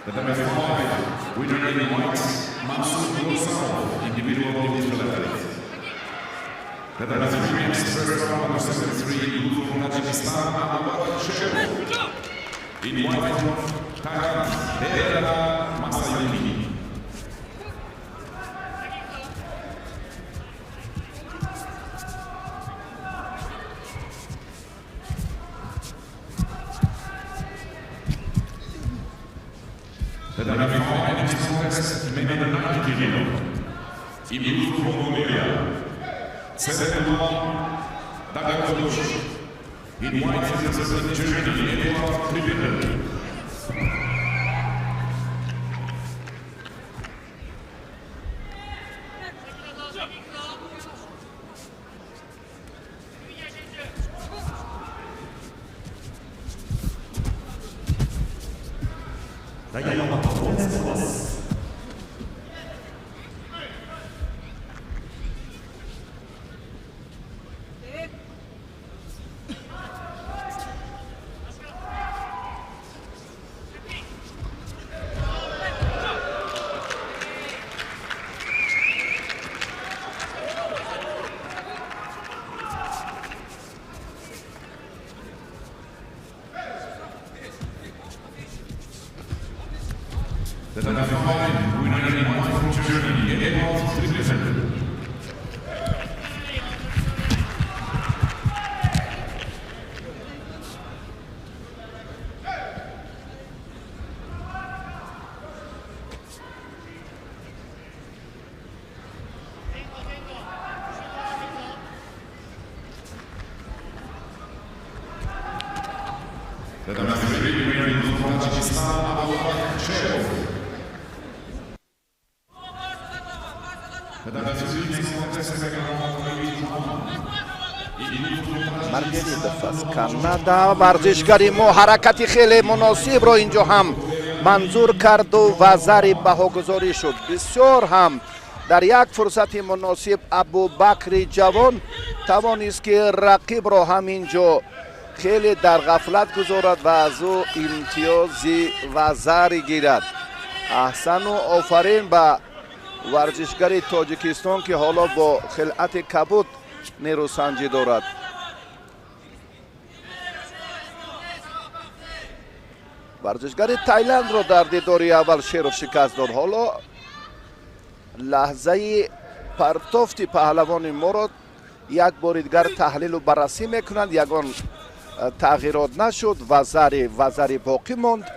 The number 5, winner in white, Masoud Mursal, individual individual athlete. The number 3, first round, number 73, Guru from Tajikistan, Ahmad Sheikh. In white, Taran Hera Masayuki. The number 5 in this contest, Mehmet Nakikino. In blue from Mongolia, Sevenullah Dagatovic. In white is representing Germany, Eduard Trippel. The number 5, winner in white from Germany, Eduard Trippel. The number 3, winner in blue from Tajikistan, Ahmad Sheikh. Margherita از کانادا ورزشگری ما حرکتی خیلی مناسب رو اینجا هم منظور کرد و وزری بهاگذاری شد. بسیار هم در یک فرصت مناسب ابوبکر جوان توانست که رقیب را هم اینجا خیلی در غفلت گذارد و از او امتیازی وزری گیرد. احسن و آفرین به ورزشگری تاجیکستان که حالا با خلعت کبود نیروسنجی دارد. ورزشگری تایلند را در دیداری اول شیروف شکست داد. حالا لحظه پرتافت پهلوان ما را یک بار دیگر تحلیل و بررسی میکنند. یگان تغییرات نشد، وزری باقی ماند.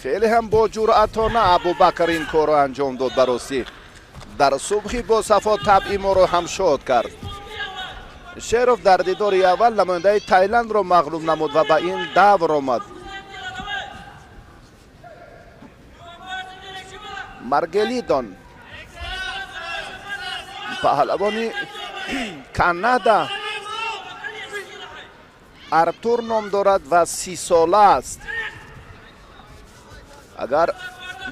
خیلی هم با جرأتانه ابوبکر این کار را انجام داد. براستی در صبحی با صفا طبعی ما را هم شاد کرد. شیروف در دیدار اول نماینده تایلند را مغلوب نمود و به این دور آمد. مارگلیدون پهلوانی کانادا ارتور نام دارد و 30 ساله است. اگر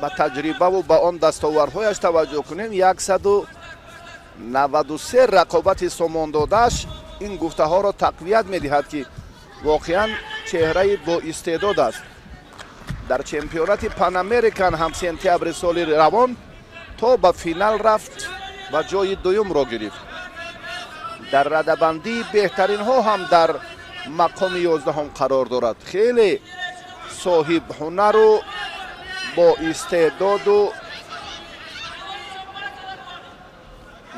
به تجربه و به آن دستاوردهایش توجه کنیم 193 رقابت سامان دادهش این گفته ها را تقویت می دهد که واقعا چهره با استعداد است. در چمپیونات پان امریکن هم سپتامبر سال روان تا به فینال رفت و جای دوم را گرفت. در رده‌بندی بهترین ها هم در مقام 11 هم قرار دارد. خیلی صاحب هنر و با استعداد و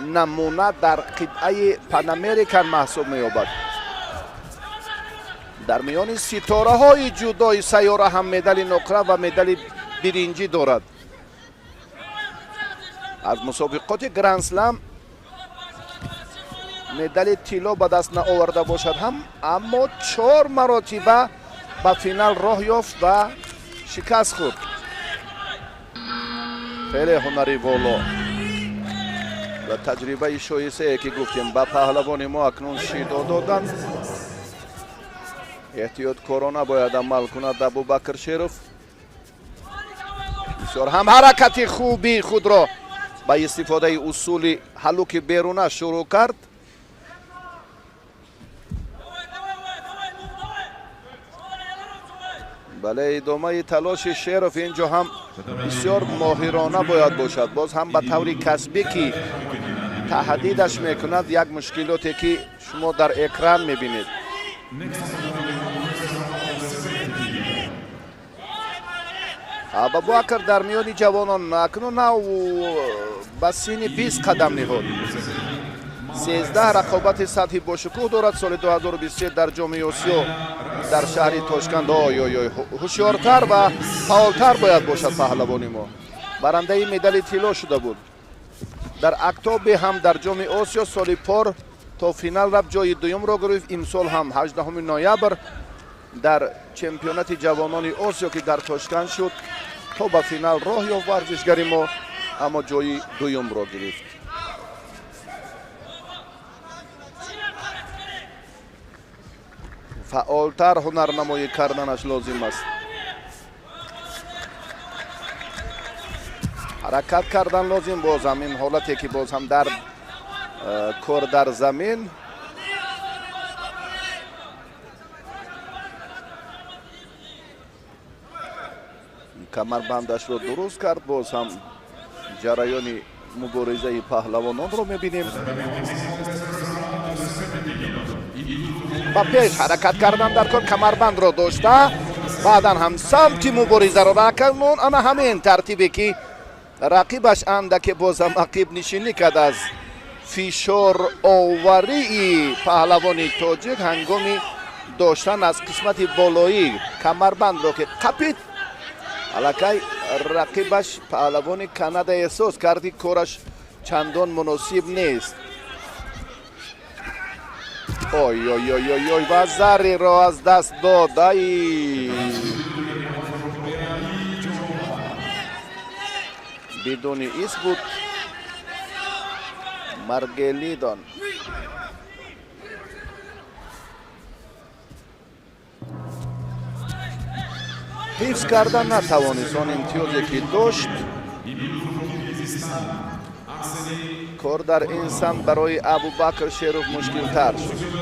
نمونه در قطعه پان امریکن محسوب می‌یابد. در میان ستاره های جدای سیاره هم مدال نقره و مدال برنجی دارد. از مسابقات گرند اسلم مدال طلا به دست نآورده باشد هم، اما 4 مرتبه به فینال راه یافت و شکست خورد. خیلی هنری والا و تجربه شایسته که گفتیم به پهلوان ما اکنون شیدا دادند. احتیاط کارانه باید عمل کند ابوبکر شیروف. بسیار هم حرکت خوبی خود را با استفاده اصول حلوک بیرونه شروع کرد. بله ادامه تلاش شیروف اینجا هم بسیار ماهرانه باید باشد. باز هم به طور کسبی که تهدیدش میکند یک مشکلاتی که شما در اکران میبینید. ابوبکر در میان جوانان اکنون به سن 20 قدم نهاد. 13 رقابت سطحی با شکوه دارد. سال 2023 در جام آسیا در شهر تاشکند. هوشیارتر و فعالتر باید باشد پهلوانی ما. برنده مدال طلا شده بود. در اکتبر هم در جام آسیا سال پار تا فینال رفت، جای دوم را گرفت. امسال هم 18 نوامبر در چمپیونات جوانان آسیا که در تاشکند شد تا به فینال راه یافت ورزشگری ما، اما جای دوم را گرفت. فعالتر هنرنمایی کردنش لازم است. حرکت کردن لازم. باز هم این حالتی که باز هم در کار در زمین کمربندش رو درست کرد. باز هم جریان مبارزه پهلوانان رو میبینیم. با پیش حرکت کردن در کار کمربند رو داشته، بعدا هم سمت مبارزه رو رکنون. اما همین ترتیبی که رقیبش اندک باز هم عقیب نشینی کرد از فشار آوری پهلوانی تاجیک هنگامی داشتن از قسمت بالایی کمربند رو که قپید. الکی رقیبش پهلوان کانادا احساس کردی کارش چندان مناسب نیست. اوی اوی اوی اوی اوی و زری را از دست داد. بدون ایست بود. مرگلیدان حفظ کردن نتوانست آن امتیازی که داشت. کار در این سمت برای ابوبکر شیروف مشکل تر شد.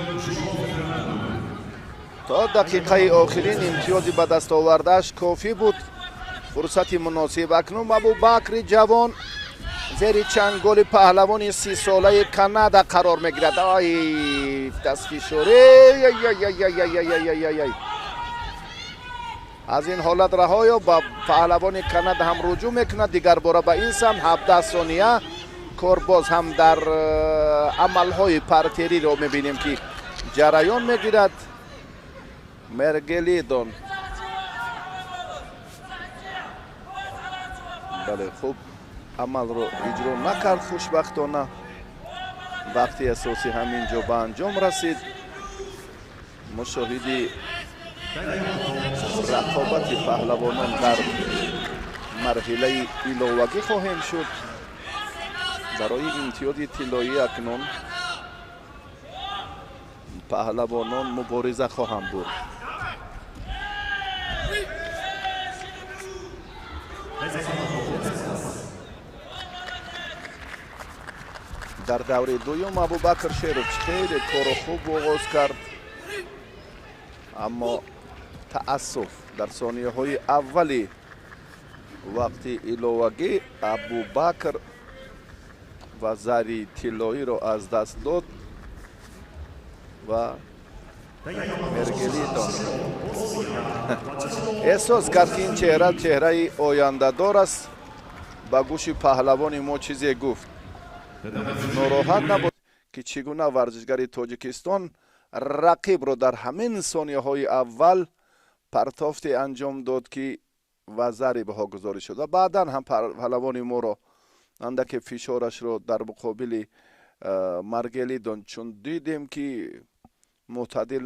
تا دقیقه آخرین امتیازی به دست آوردهش کافی بود. فرصت مناسب. اکنون ابوبکر جوان زیر چنگال پهلوان 30 ساله کانادا قرار میگیرد. آی دستفشاری از این حالت رهایا با پهلوان کانادا هم رجوع میکند. دیگر باره به این سمت 17 ثانیه کار باز هم در عملهای پرتری رو میبینیم که جریان میگیرد. مرگلیدون بله خوب عمل رو اجرا نکرد. خوشبختانه وقتی اساسی همینجا به انجام رسید. مشاهده رقابت پهلوانان در مرحله ایلاوگی خواهیم شد. برای امتیاز طلایی اکنون پهلوانان مبارزه خواهند بود. در دوره دوم ابوبکر شیروف خیلی کار خوب آغاز کرد، اما تأسف در ثانیه های اولی وقتی ایلاوگی ابوبکر و زری طلایی را از دست داد و مرگلیدان احساس کرد که این چهره آینده دار است. با گوش پهلوان ما چیزی گفت. ناراحت نبود که چگونه ورزشگری تاجیکستان رقیب رو در همین ثانیه های اول پرتافتی انجام داد که وزری بها گذاری شد و بعدا هم پهلوان ما رو اندک فشارش رو در مقابل مرگلیدان چون دیدیم که معتدل